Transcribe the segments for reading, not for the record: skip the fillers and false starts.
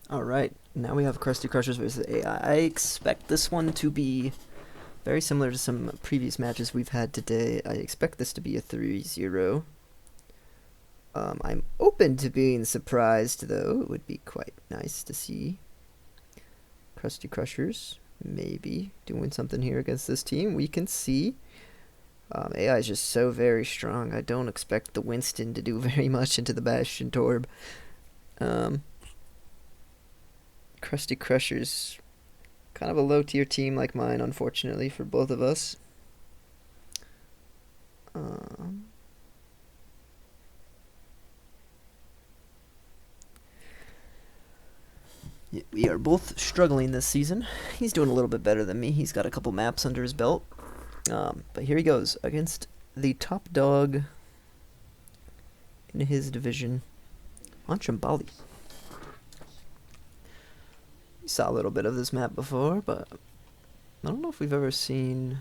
Alright, now we have Krusty Krushers versus AI. I expect this one to be very similar to some previous matches we've had today. I expect this to be a 3-0. I'm open to being surprised, though. It would be quite nice to see Krusty Krushers maybe doing something here against this team. We can see. AI is just so very strong. I don't expect the Winston to do very much into the Bastion Torb. Um, Krusty Krushers, kind of a low tier team like mine, unfortunately, for both of us. Um, we are both struggling this season. He's doing a little bit better than me. He's got a couple maps under his belt. But here he goes against the top dog in his division, Anchambali. We saw a little bit of this map before, but I don't know if we've ever seen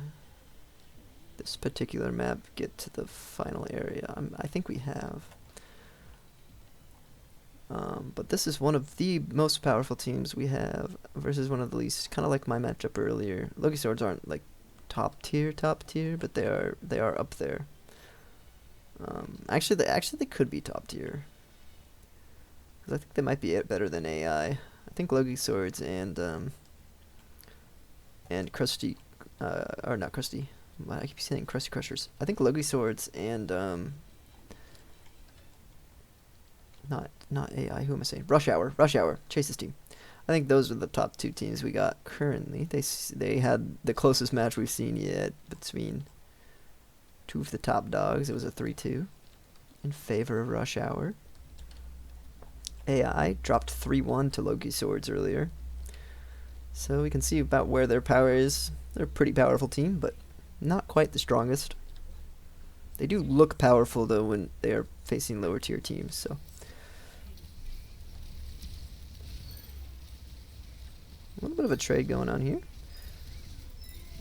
this particular map get to the final area. I think we have. But this is one of the most powerful teams we have versus one of the least. Kind of like my matchup earlier. Loki swords aren't like top tier, but they are up there. Actually they could be top tier. 'Cause I think they might be better than AI. I think Logi swords and Krusty, or not Krusty. I keep saying Krusty Krushers. I think Logi swords and not AI. Who am I saying? Rush Hour. Chase's team. I think those are the top two teams we got currently. They had the closest match we've seen yet between two of the top dogs. It was a 3-2 in favor of Rush Hour. AI dropped 3-1 to Loki Swords earlier. So we can see about where their power is. They're a pretty powerful team, but not quite the strongest. They do look powerful, though, when they are facing lower tier teams, so. A little bit of a trade going on here.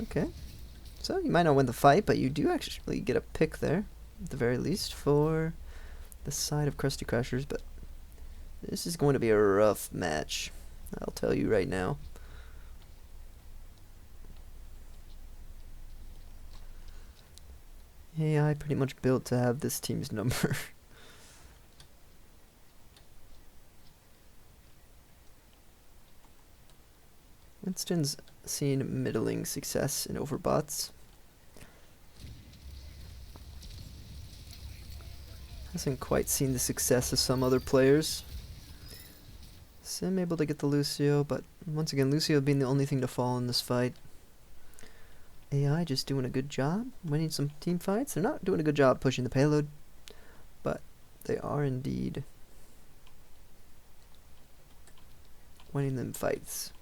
Okay. So you might not win the fight, but you do actually get a pick there, at the very least, for the side of Krusty Krushers, but this is going to be a rough match. I'll tell you right now. AI pretty much built to have this team's number. Winston's seen middling success in overbots. Hasn't quite seen the success of some other players. Sim able to get the Lucio, but once again, Lucio being the only thing to fall in this fight. AI just doing a good job winning some team fights. They're not doing a good job pushing the payload, but they are indeed winning them fights,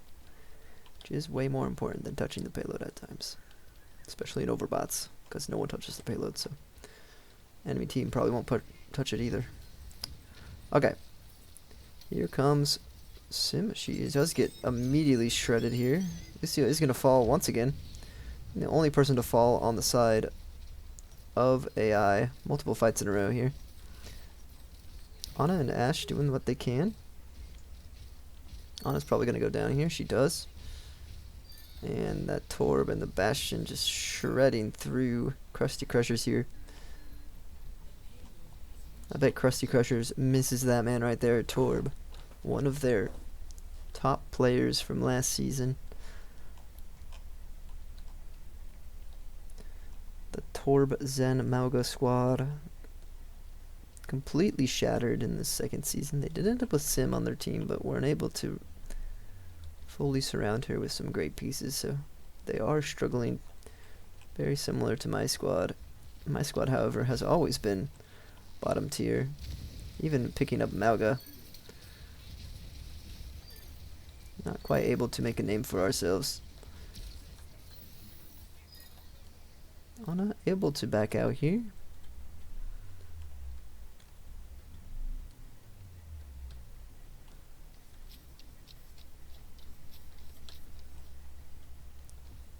which is way more important than touching the payload at times, especially in overbots, because no one touches the payload, so enemy team probably won't touch it either. Okay, here comes Sim. She does get immediately shredded here. Lucio is going to fall once again. The only person to fall on the side of AI. Multiple fights in a row here. Ana and Ash doing what they can. Ana's probably going to go down here. She does. And that Torb and the Bastion just shredding through Krusty Krushers here. I bet Krusty Krushers misses that man right there, Torb. One of their top players from last season. The Torb Zen Mauga squad completely shattered in the second season. They did end up with Sim on their team, but weren't able to fully surround her with some great pieces, so they are struggling, very similar to my squad. My squad, however, has always been bottom tier, even picking up Mauga. Not quite able to make a name for ourselves. Ana able to back out here.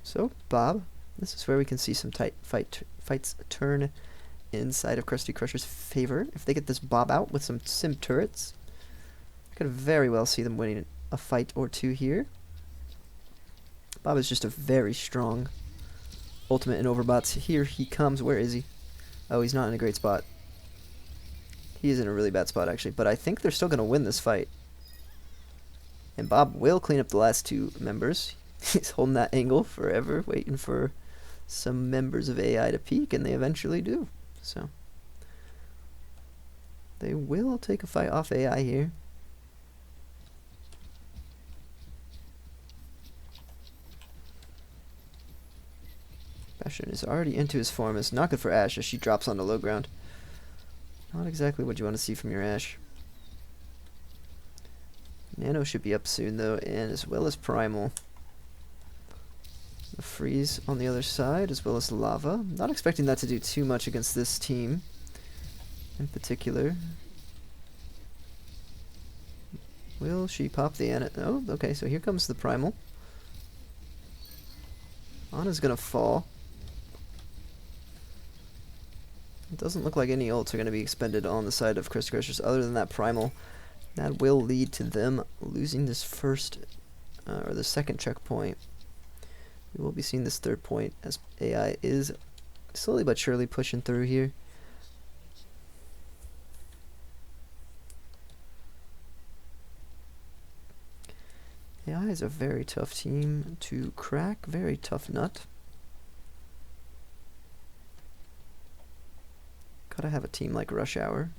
So, Bob, this is where we can see some tight fights turn inside of Krusty Krusher's favor. If they get this Bob out with some Sim turrets, could very well see them winning a fight or two here. Bob is just a very strong ultimate in overbots. Here he comes. Where is he? Oh, he's not in a great spot. He is in a really bad spot, actually. But I think they're still going to win this fight. And Bob will clean up the last two members. He's holding that angle forever, waiting for some members of AI to peek, and they eventually do. So they will take a fight off AI here. Bastion is already into his form. It's not good for Ashe as she drops onto low ground. Not exactly what you want to see from your Ashe. Nano should be up soon though, and as well as Primal. The freeze on the other side, as well as lava. Not expecting that to do too much against this team in particular. Will she pop the Ana? Oh, okay, so here comes the Primal. Ana's gonna fall. It doesn't look like any ults are gonna be expended on the side of Krushers other than that Primal. That will lead to them losing this first, or the second checkpoint. We will be seeing this third point as AI is slowly but surely pushing through here. AI is a very tough team to crack, very tough nut. Gotta have a team like Rush Hour.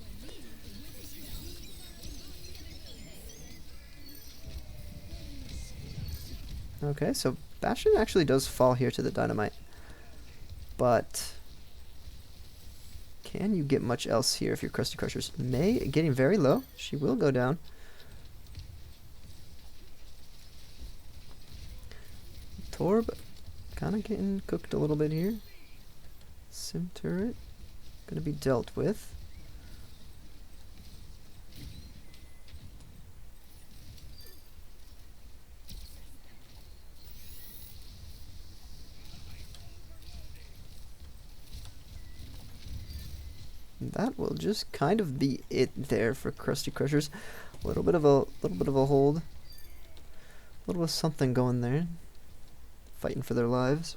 Okay, so Bastion actually does fall here to the dynamite. But can you get much else here if you're Krusty Krushers? May getting very low. She will go down. Torb kind of getting cooked a little bit here. Sim turret gonna be dealt with. That will just kind of be it there for Krusty Krushers. A little bit of a hold, a little bit of something going there, fighting for their lives.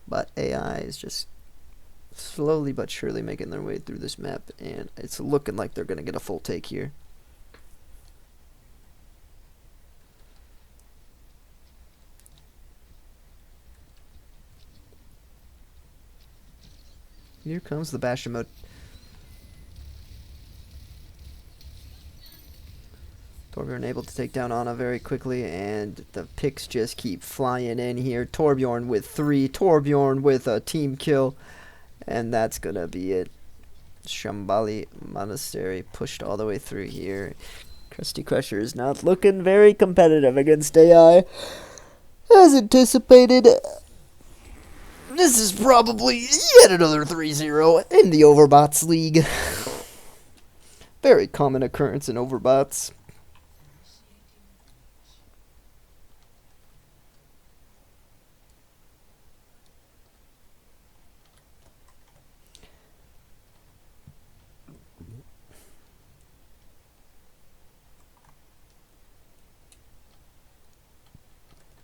But AI is just slowly but surely making their way through this map, and it's looking like they're gonna get a full take here. Here comes the Bastion mode. Torbjorn able to take down Ana very quickly, and the picks just keep flying in here. Torbjorn with 3, Torbjorn with a team kill, and that's gonna be it. Shambali Monastery pushed all the way through here. Krusty Krushers not looking very competitive against AI. As anticipated, this is probably yet another 3-0 in the Overbots League. Very common occurrence in Overbots.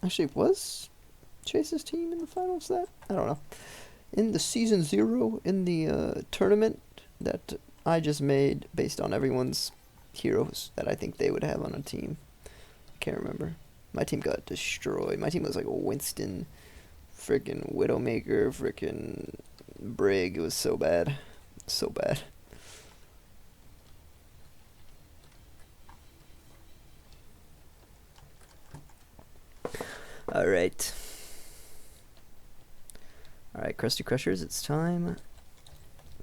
Actually, was Chase's team in the finals that? I don't know. In the season 0, in the tournament that I just made based on everyone's heroes that I think they would have on a team. Can't remember. My team got destroyed. My team was like Winston, freaking Widowmaker, freaking Brig. It was so bad. So bad. Alright. Alright, Krusty Krushers, it's time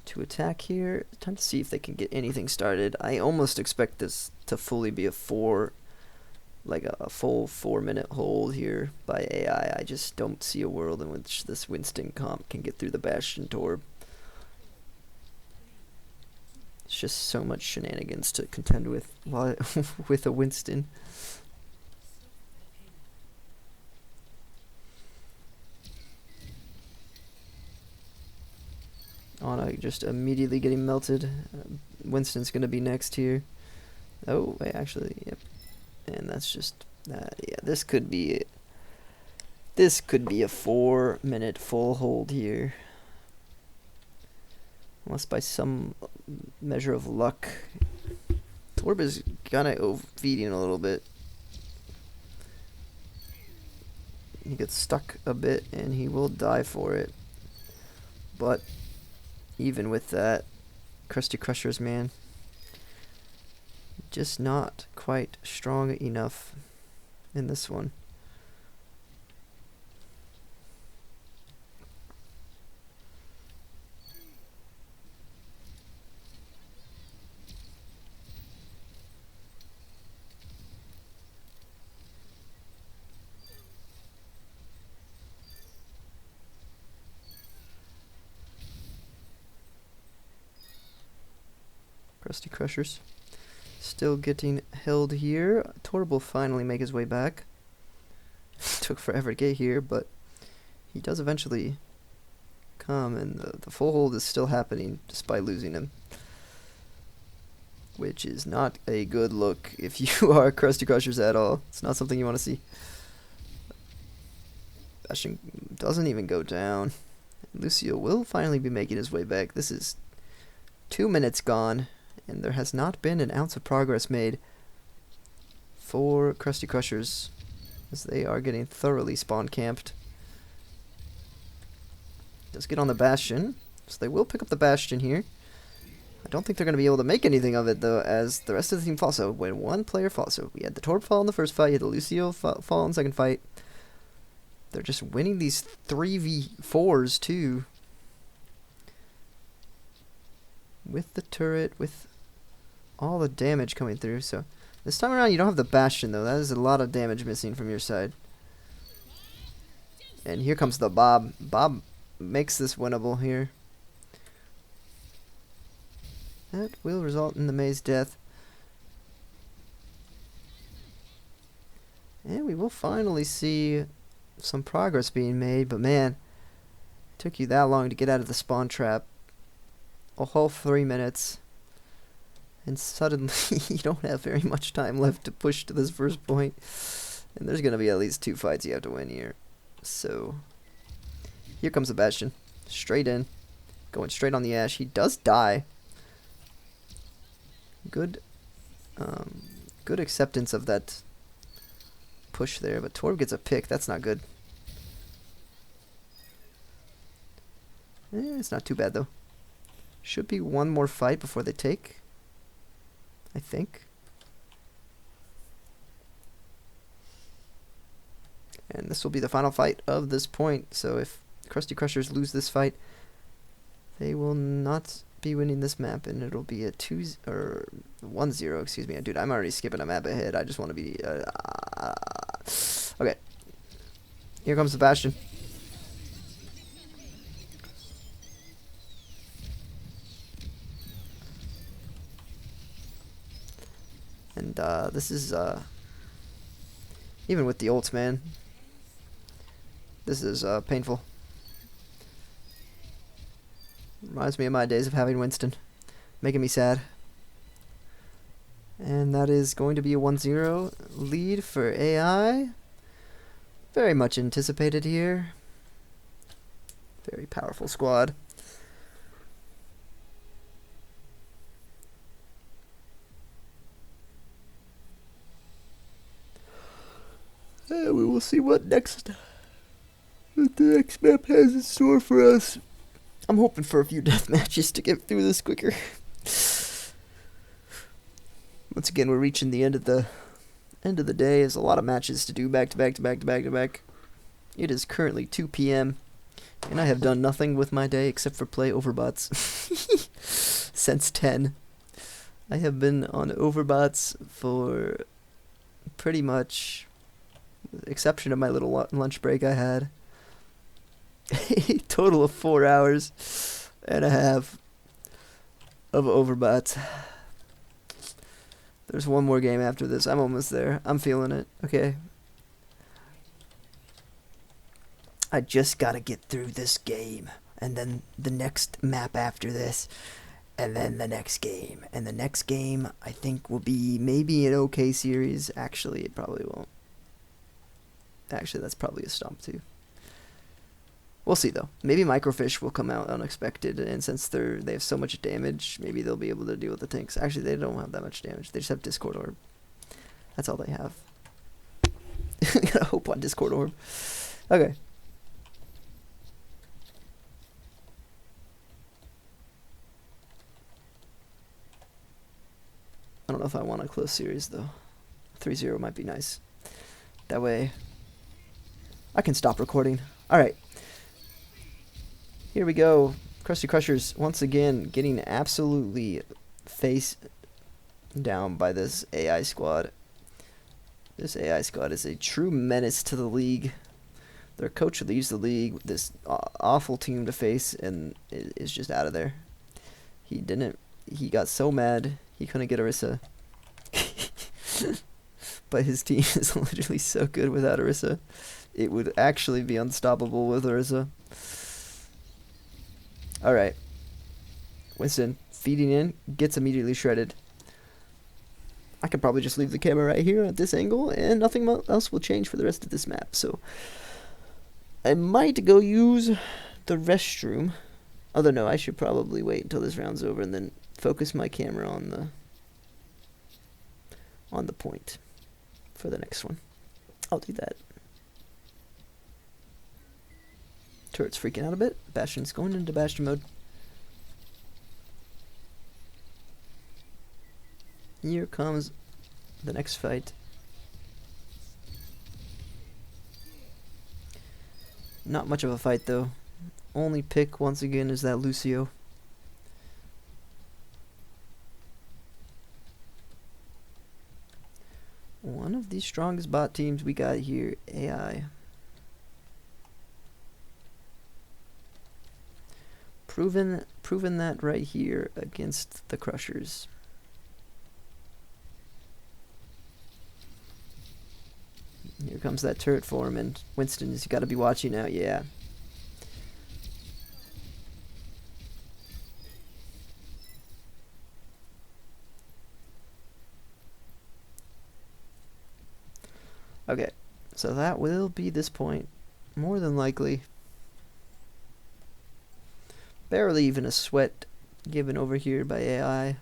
to attack here. Time to see if they can get anything started. I almost expect this to fully be a full 4-minute hold here by AI. I just don't see a world in which this Winston comp can get through the Bastion Torb. It's just so much shenanigans to contend with with a Winston. Ana just immediately getting melted. Winston's going to be next here. Oh, wait, actually, yep. And that's just yeah. This could be a 4-minute full hold here, unless by some measure of luck, Torb is kind of overfeeding a little bit. He gets stuck a bit, and he will die for it. But even with that, Krusty Krushers, man, just not quite strong enough in this one. Krusty Krushers still getting held here. Torb will finally make his way back. Took forever to get here, but he does eventually come, and the full hold is still happening despite losing him, which is not a good look if you are Krusty Krushers at all. It's not something you want to see. Bastion doesn't even go down. Lucio will finally be making his way back. This is 2 minutes gone, and there has not been an ounce of progress made for Krusty Krushers, as they are getting thoroughly spawn camped. Does get on the Bastion, so they will pick up the Bastion here. I don't think they're going to be able to make anything of it, though, as the rest of the team falls. So when one player falls, so we had the Torb fall in the first fight, you had the Lucio fall in the second fight. They're just winning these 3v4s, too. With the turret, with all the damage coming through. So this time around, you don't have the Bastion, though. That is a lot of damage missing from your side. And here comes the Bob. Bob makes this winnable here. That will result in the May's death. And we will finally see some progress being made, but man, it took you that long to get out of the spawn trap. A whole 3 minutes. And suddenly you don't have very much time left to push to this first point. And there's going to be at least 2 fights you have to win here. So, here comes the Bastion. Straight in. Going straight on the Ash. He does die. Good acceptance of that push there, but Torb gets a pick. That's not good. It's not too bad, though. Should be one more fight before they take, I think. And this will be the final fight of this point. So if Krusty Krushers lose this fight, they will not be winning this map, and it'll be a 1-0. Excuse me, dude. I'm already skipping a map ahead. I just want to be. Okay. Here comes the Bastion. And this is even with the ults, man. This is painful. Reminds me of my days of having Winston. Making me sad. And that is going to be a 1-0 lead for AI. Very much anticipated here. Very powerful squad. And we will see what the next map has in store for us. I'm hoping for a few death matches to get through this quicker. Once again, we're reaching the end of the day. There's a lot of matches to do back to back to back to back to back. It is currently 2 p.m. and I have done nothing with my day except for play Overbots since 10. I have been on Overbots for pretty much, with the exception of my little lunch break I had, a total of 4 hours and a half of Overbots. There's one more game after this. I'm almost there. I'm feeling it. Okay. I just gotta get through this game, and then the next map after this, And then the next game. And the next game, I think, will be maybe an okay series. Actually, it probably won't. Actually, that's probably a stomp, too. We'll see, though. Maybe Microfish will come out unexpected, and since they have so much damage, maybe they'll be able to deal with the tanks. Actually, they don't have that much damage. They just have Discord Orb. That's all they have. Gotta hope on Discord Orb. Okay. I don't know if I want a close series, though. 3-0 might be nice. That way, I can stop recording. Alright. Here we go. Krusty Krushers, once again, getting absolutely face down by this AI squad. This AI squad is a true menace to the league. Their coach leaves the league with this awful team to face and is just out of there. He got so mad he couldn't get Orisa. But his team is literally so good without Orisa. It would actually be unstoppable with Orisa. Alright. Winston feeding in, gets immediately shredded. I could probably just leave the camera right here at this angle and nothing else will change for the rest of this map. So I might go use the restroom. Although no, I should probably wait until this round's over and then focus my camera on the point for the next one. I'll do that. Turret's freaking out a bit. Bastion's going into Bastion mode. Here comes the next fight. Not much of a fight though. Only pick once again is that Lucio. One of the strongest bot teams we got here, AI. Proven that right here against the Krushers. Here comes that turret form, and Winston's got to be watching out. Yeah. Okay, so that will be this point, more than likely. Barely even a sweat given over here by AI.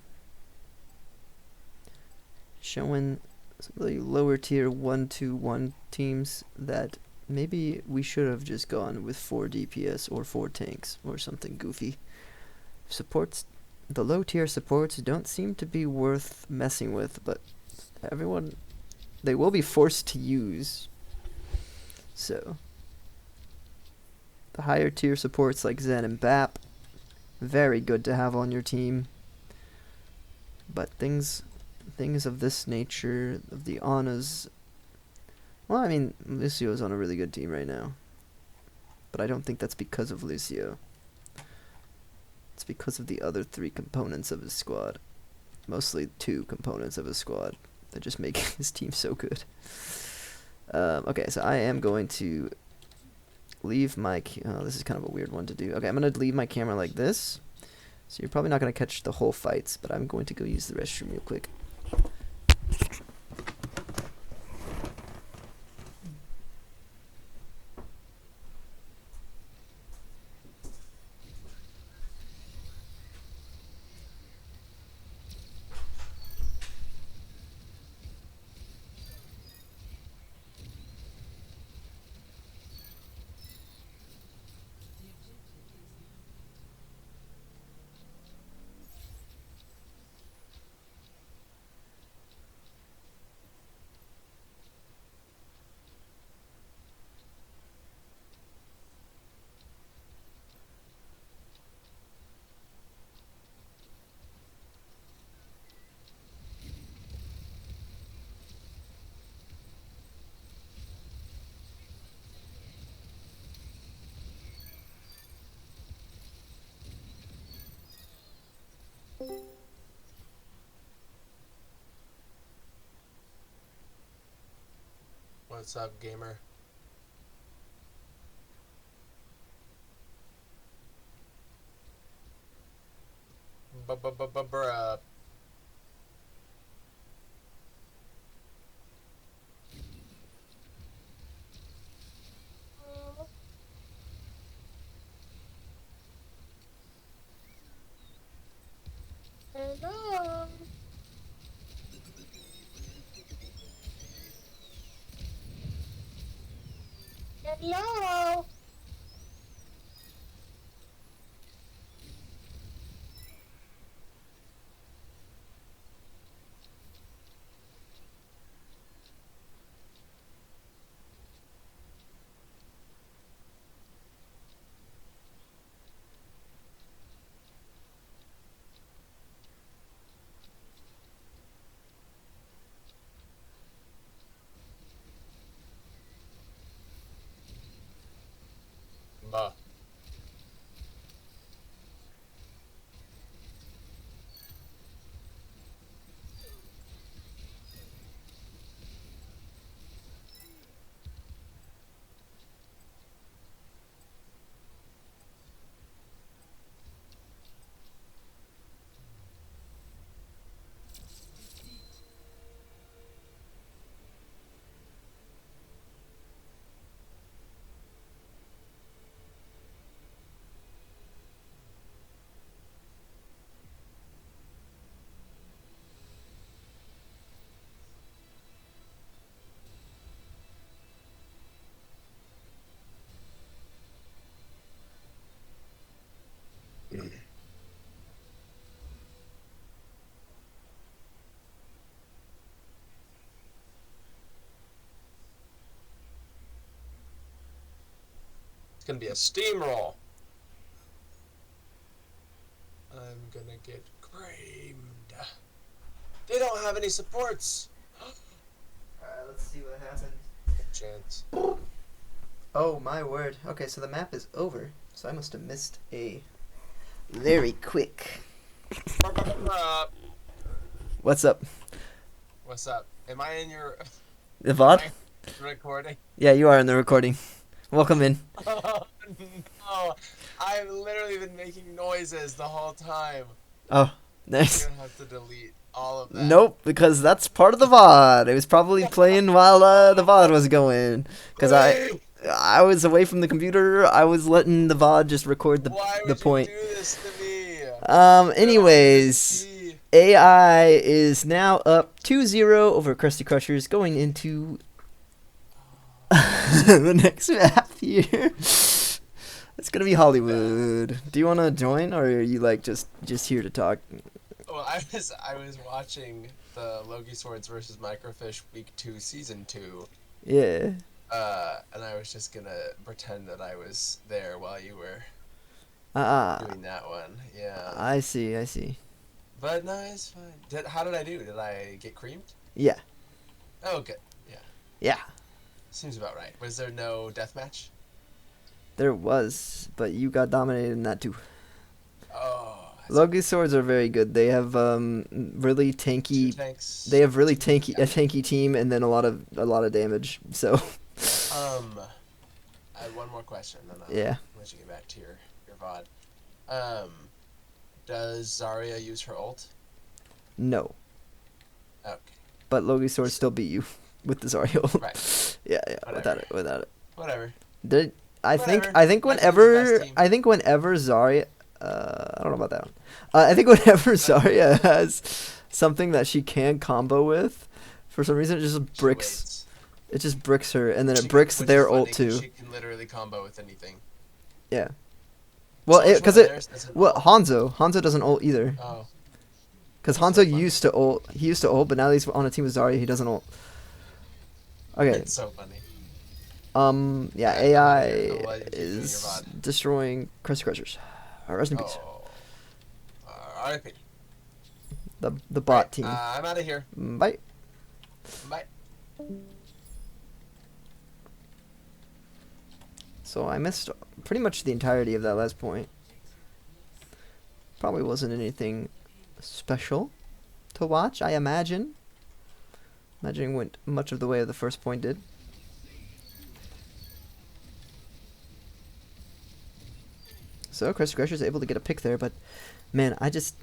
Showing the lower tier 1-2-1 teams that maybe we should have just gone with 4 DPS or 4 tanks or something goofy. Supports, the low tier supports don't seem to be worth messing with, but everyone, they will be forced to use. So the higher tier supports like Zen and Bap, very good to have on your team. But things of this nature, of the Annas, well, I mean, Lucio's on a really good team right now. But I don't think that's because of Lucio. It's because of the other 3 components of his squad. Mostly 2 components of his squad that just make his team so good. Okay, so I am going to leave my... Oh, this is kind of a weird one to do. Okay, I'm going to leave my camera like this. So you're probably not going to catch the whole fights, but I'm going to go use the restroom real quick. What's up, gamer? Bruh. Hello. Hello. Bah. It's gonna be a steamroll. I'm gonna get creamed. They don't have any supports. Alright, let's see what happens. Chance. Oh my word. Okay, so the map is over. So I must have missed a very quick. What's up? What's up? Am I in your The VOD? recording? Yeah, you are in the recording. Welcome in. Oh no! I've literally been making noises the whole time. Oh, nice. I'm gonna have to delete all of that. Nope, because that's part of the VOD. It was probably playing while the VOD was going. Because I was away from the computer. I was letting the VOD just record Why the would point. you do this to me? Anyways, AI is now up 2-0 over Krusty Krushers going into the next map here. It's gonna be Hollywood. Do you want to join, or are you like just here to talk? Well, I was watching the Loki Swords versus Microfish Week 2 Season 2. Yeah. And I was just gonna pretend that I was there while you were doing that one. Yeah. I see. But no, it's fine. How did I do? Did I get creamed? Yeah. Oh, good. Yeah. Yeah. Seems about right. Was there no deathmatch? There was, but you got dominated in that too. Oh. Loki swords are very good. They have really tanky. They have really tanky a tanky team, and then a lot of damage. So. I have one more question, then I'll let you get back to your VOD. Does Zarya use her ult? No. Okay. But Loki swords still beat you with the Zarya ult. Right. Yeah. Whatever. Without it. Whatever. I think whenever Zarya, I don't know about that one. I think whenever Zarya has something that she can combo with, for some reason it just bricks. It just bricks her, and then it bricks their ult too. She can literally combo with anything. Yeah. Well, Hanzo doesn't ult either. Oh. Because Hanzo used to ult. He used to ult, but now that he's on a team with Zarya, he doesn't ult. Okay. It's so funny. Yeah, AI is destroying Krusty Krushers. Rest in peace. RIP. The bot team. I'm out of here. Bye. Bye. So I missed pretty much the entirety of that last point. Probably wasn't anything special to watch, I imagine. Imagining went much of the way of the first point did. So Krusty Krushers able to get a pick there, but man, I just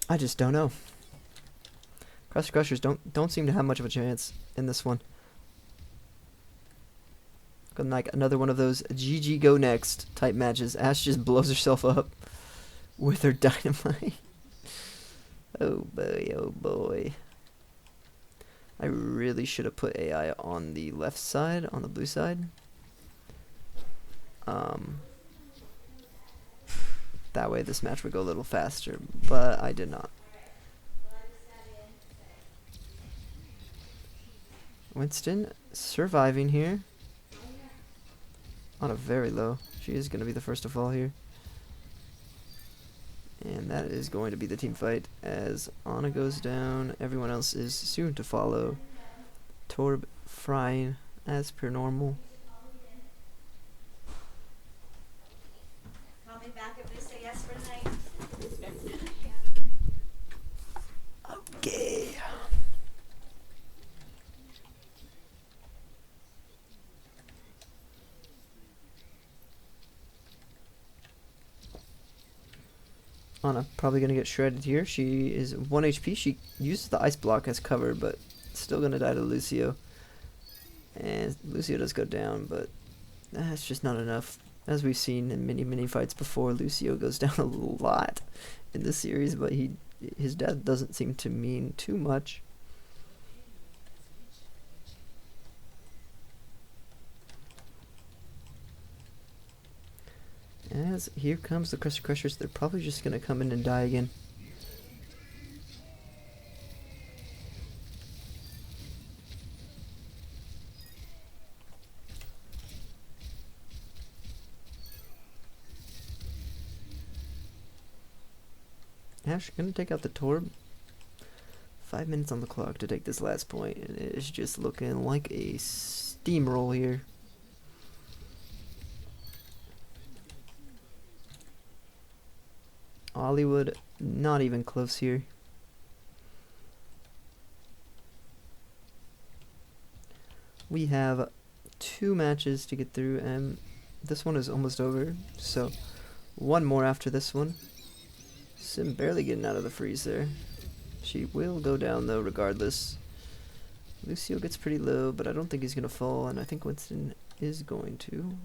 I just don't know. Krushers don't seem to have much of a chance in this one. Got like another one of those GG go next type matches. Ash just blows herself up with her dynamite. Oh boy, oh boy. I really should have put AI on the left side, on the blue side. That way this match would go a little faster, but I did not. Winston surviving here. On a very low. She is going to be the first to fall here. And that is going to be the team fight as Anna goes down. Everyone else is soon to follow. Torb frying as per normal. Call me back if they say yes for tonight. Okay. Anna probably going to get shredded here. She is 1 HP. She uses the ice block as cover, but still going to die to Lucio. And Lucio does go down, but that's just not enough. As we've seen in many fights before, Lucio goes down a lot in this series, but his death doesn't seem to mean too much. As here comes the Krushers, they're probably just going to come in and die again. Ash going to take out the Torb. 5 minutes on the clock to take this last point, and it is just looking like a steamroll here. Hollywood, not even close here. We have 2 matches to get through, and this one is almost over, so one more after this one. Sim barely getting out of the freeze there. She will go down though regardless. Lucio gets pretty low, but I don't think he's going to fall, and I think Winston is going to.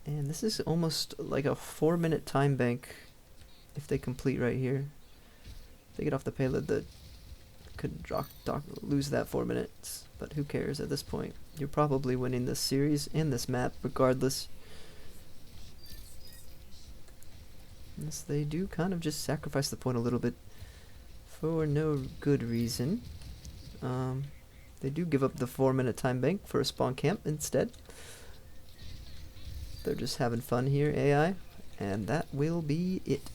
And this is almost like a 4-minute time bank. If they complete right here, if they get off the payload, that could lose that 4 minutes. But who cares at this point? You're probably winning this series and this map regardless. Yes, they do kind of just sacrifice the point a little bit for no good reason. They do give up the 4-minute time bank for a spawn camp instead. They're just having fun here, AI, and that will be it.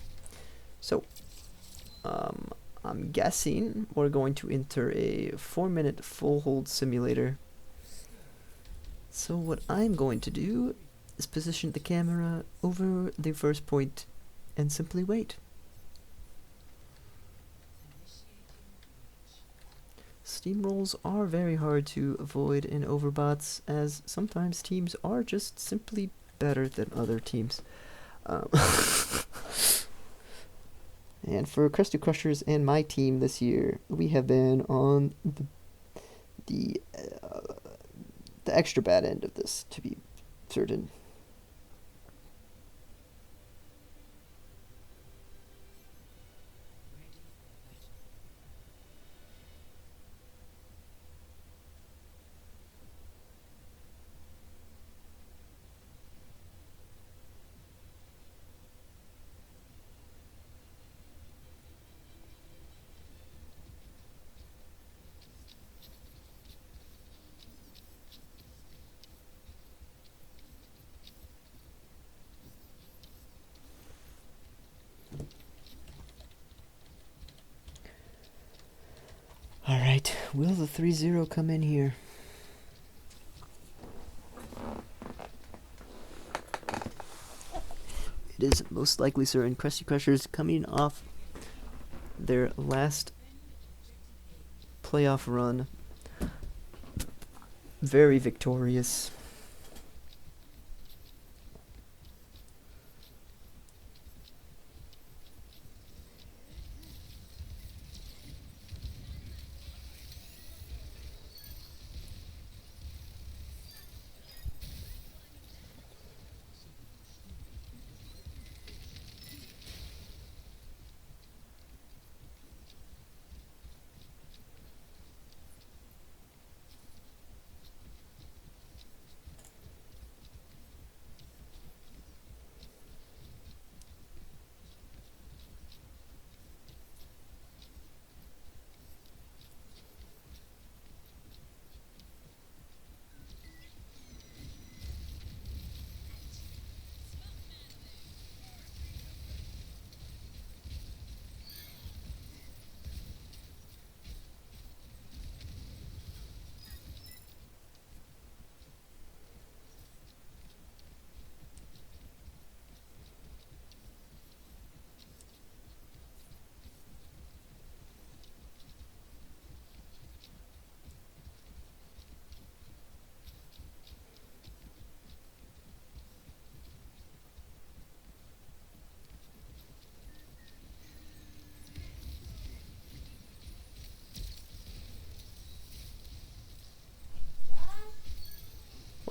So, I'm guessing we're going to enter a 4-minute full hold simulator. So what I'm going to do is position the camera over the first point and simply wait. Steamrolls are very hard to avoid in overbots, as sometimes teams are just simply better than other teams. And for Krusty Krushers and my team this year, we have been on the extra bad end of this, to be certain. Alright, will the 3-0 come in here? It is most likely certain. Krusty Krushers coming off their last playoff run. Very victorious.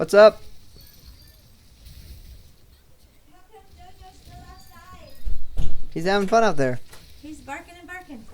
What's up? How come Jojo's still outside? He's having fun out there. He's barking and barking.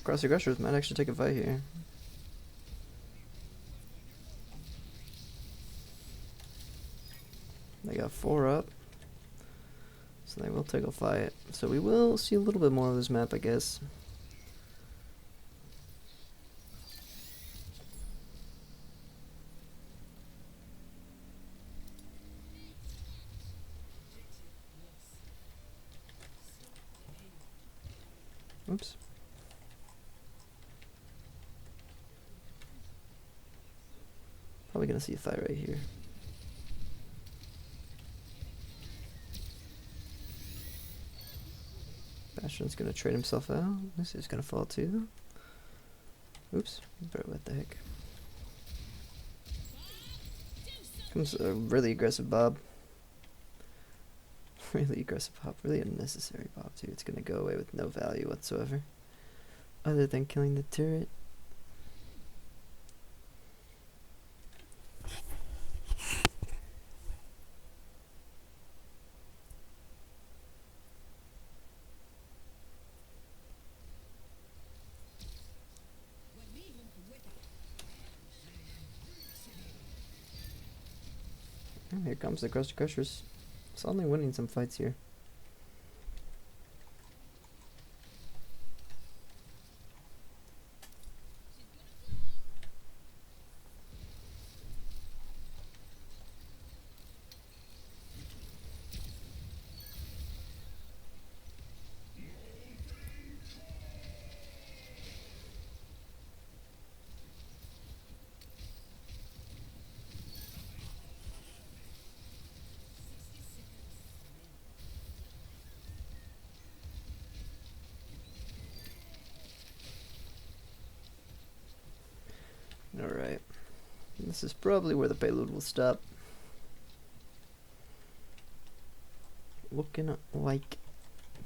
Krusty Krushers might actually take a fight here. They got 4 up. So they will take a fight. So we will see a little bit more of this map, I guess. Oops. Probably gonna see a fight right here. Bastion's gonna trade himself out. This is gonna fall too. Oops. Bro, what the heck? Comes a really aggressive Bob. Really aggressive Bob. Really unnecessary Bob too. It's gonna go away with no value whatsoever. Other than killing the turret. And here comes the Krusty Krushers. Suddenly winning some fights here. Alright. This is probably where the payload will stop. Looking like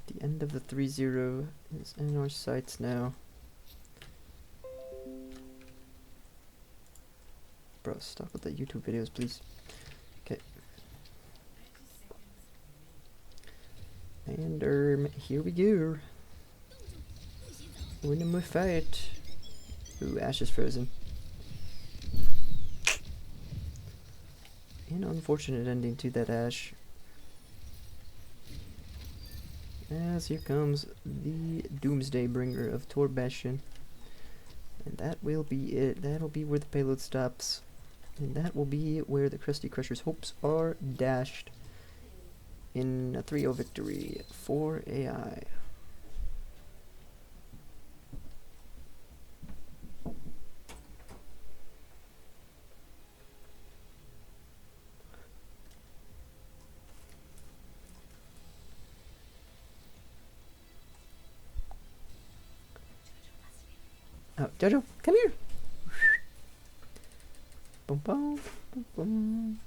the end of the 3-0 is in our sights now. Bro, stop with the YouTube videos, please. Okay. And here we go. Winning my fight. Ooh, Ash is frozen. An unfortunate ending to that Ash. As here comes the Doomsday Bringer of Tor Bastion. And that will be it. That'll be where the payload stops. And that will be where the Krusty Krushers' hopes are dashed in a 3-0 victory for AI. Oh, Jojo, come here. Boom, boom, boom, boom.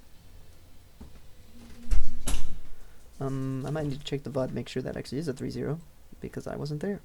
I might need to check the VOD, make sure that actually is a 3-0, because I wasn't there.